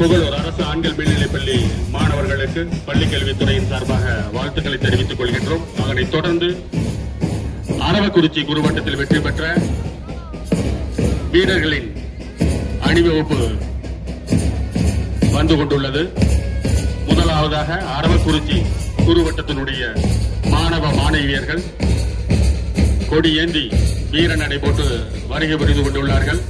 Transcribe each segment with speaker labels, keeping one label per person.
Speaker 1: புகழூர் அரசு ஆண்கள் மேல்நிலைப்பள்ளி மாணவர்களுக்கு பள்ளிக்கல்வித்துறையின் சார்பாக வாழ்த்துக்களை தெரிவித்துக் கொள்கின்றோம். அதனைத் தொடர்ந்து அரவக்குறிச்சி குருவட்டத்தில் வெற்றி பெற்ற வீரர்களின் அணிவகுப்பு வந்து கொண்டுள்ளது. முதலாவதாக அரவக்குறிச்சி குருவட்டத்தினுடைய மாணவ மாணவியர்கள் கொடி ஏந்தி வீர நடை போட்டு வருகை புரிந்து கொண்டுள்ளார்கள்.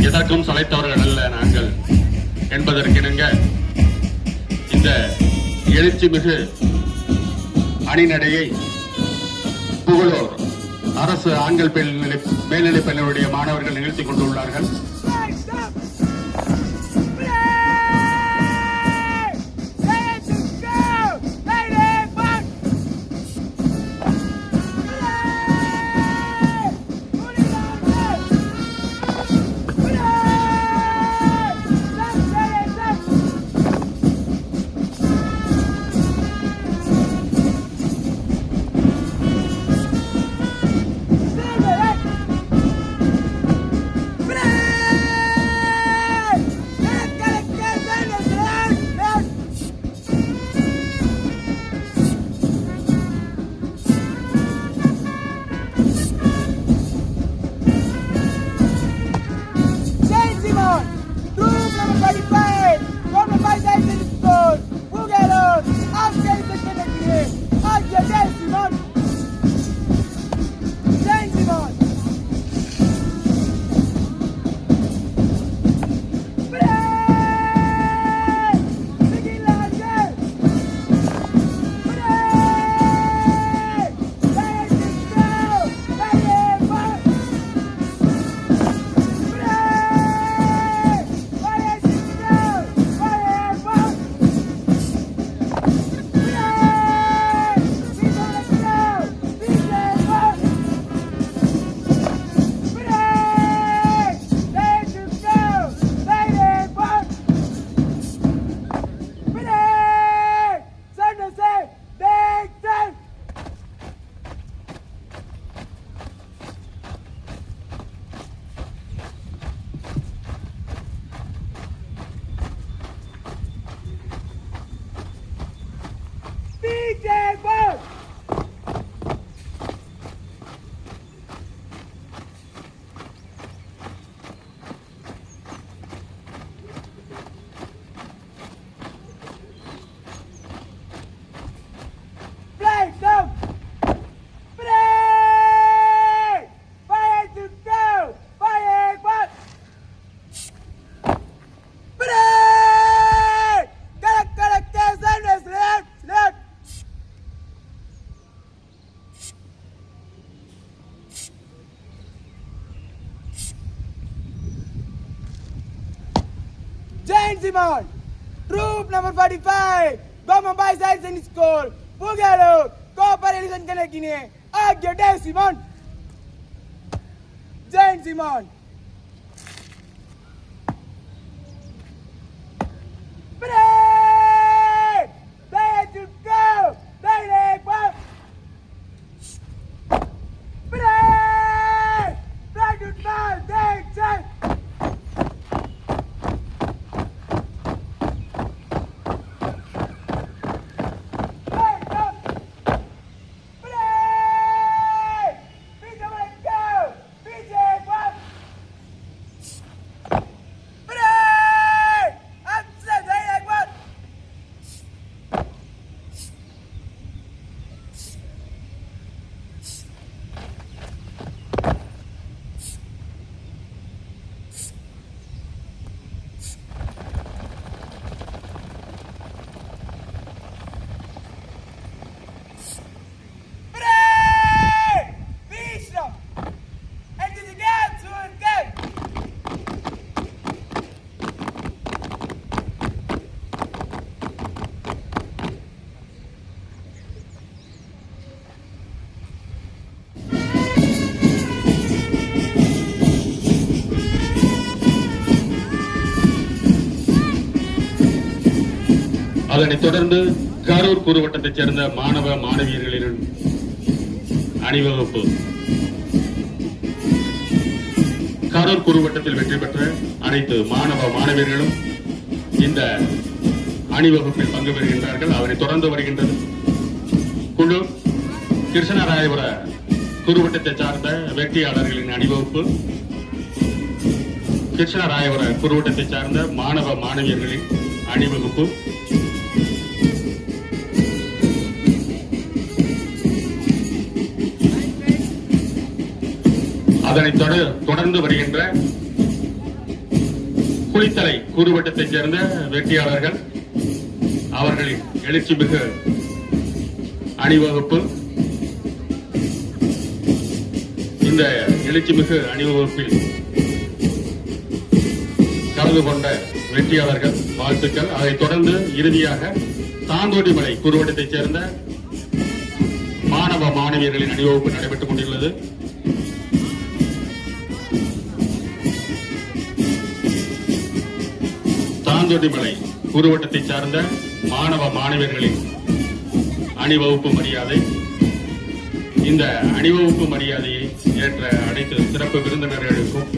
Speaker 1: எதற்கும் சளைத்தவர்கள் அல்ல நாங்கள் என்பதற்கிணங்க இந்த எழுச்சி மிகு அணிநடையை புகழூர் அரசு ஆண்கள் மேல்நிலைப் பள்ளியுடைய மாணவர்கள் நிகழ்த்தி கொண்டுள்ளார்கள்.
Speaker 2: Simon, troop number 45, go Mumbai Science and School, Boogaloo, Cooperation Kanakine, Agya Dave Simon, Jane Simon. Break! There to go! There to Break! Break to go! There to
Speaker 1: அதனைத் தொடர்ந்து கரூர் குறுவட்டத்தைச் சேர்ந்த மாணவ மாணவியர்களின் அணிவகுப்பு. கரூர் குறுவட்டத்தில் வெற்றி பெற்ற அனைத்து மாணவ மாணவியர்களும் இந்த அணிவகுப்பில் பங்கு பெறுகின்றார்கள். அதனைத் தொடர்ந்து வருகின்றது குழு கிருஷ்ணராயபுர குறுவட்டத்தை சார்ந்த வெற்றியாளர்களின் அணிவகுப்பு. கிருஷ்ணராயபுர குறுவட்டத்தை சார்ந்த மாணவ மாணவியர்களின் அணிவகுப்பு. அதனைத் தொடர்ந்து வருகின்ற குளித்தலை குறுவட்டத்தைச் சேர்ந்த வெற்றியாளர்கள் அவர்களின் எழுச்சிமிகு அணிவகுப்பு. இந்த எழுச்சிமிகு அணிவகுப்பில் கலந்து கொண்ட வெற்றியாளர்கள் வாழ்த்துக்கள். அதைத் தொடர்ந்து இறுதியாக தாந்தோடிமலை குறுவட்டத்தைச் சேர்ந்த மாணவ மாணவியர்களின் அணிவகுப்பு நடைபெற்றுக் கொண்டுள்ளது. தாந்தோடிமலை குறுவட்டத்தை சார்ந்த மாணவ மாணவியர்களின் அணிவகுப்பு மரியாதை. இந்த அணிவகுப்பு மரியாதையை ஏற்ற அனைத்து சிறப்பு விருந்தினர்களுக்கும்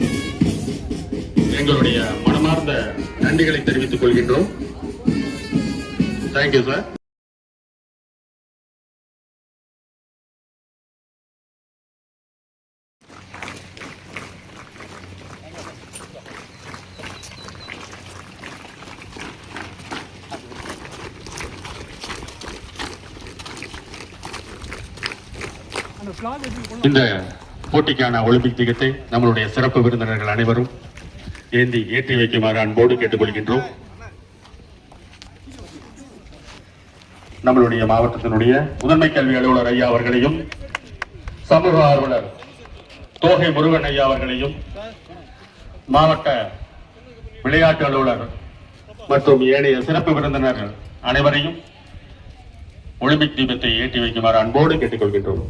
Speaker 1: எங்களுடைய மனமார்ந்த நன்றிகளை தெரிவித்துக் கொள்கின்றோம். Thank you sir. இந்த போட்டிக்கான ஒலிம்பிக் திகத்தை நம்மளுடைய சிறப்பு விருந்தினர்கள் அனைவரும் ஏற்றி வைக்குமாறு அன்போடு கேட்டுக்கொள்கின்றோம். நம்மளுடைய மாவட்டத்தினுடைய முதன்மை கல்வி அலுவலர் ஐயா அவர்களையும், சமூக ஆர்வலர் தோகை முருகன் ஐயா அவர்களையும், மாவட்ட விளையாட்டு அலுவலர் மற்றும் ஏனைய சிறப்பு விருந்தினர்கள் அனைவரையும் ஒலிம்பிக் தீபத்தை ஏற்றி வைக்குமாறு அன்போடு கேட்டுக்கொள்கின்றோம்.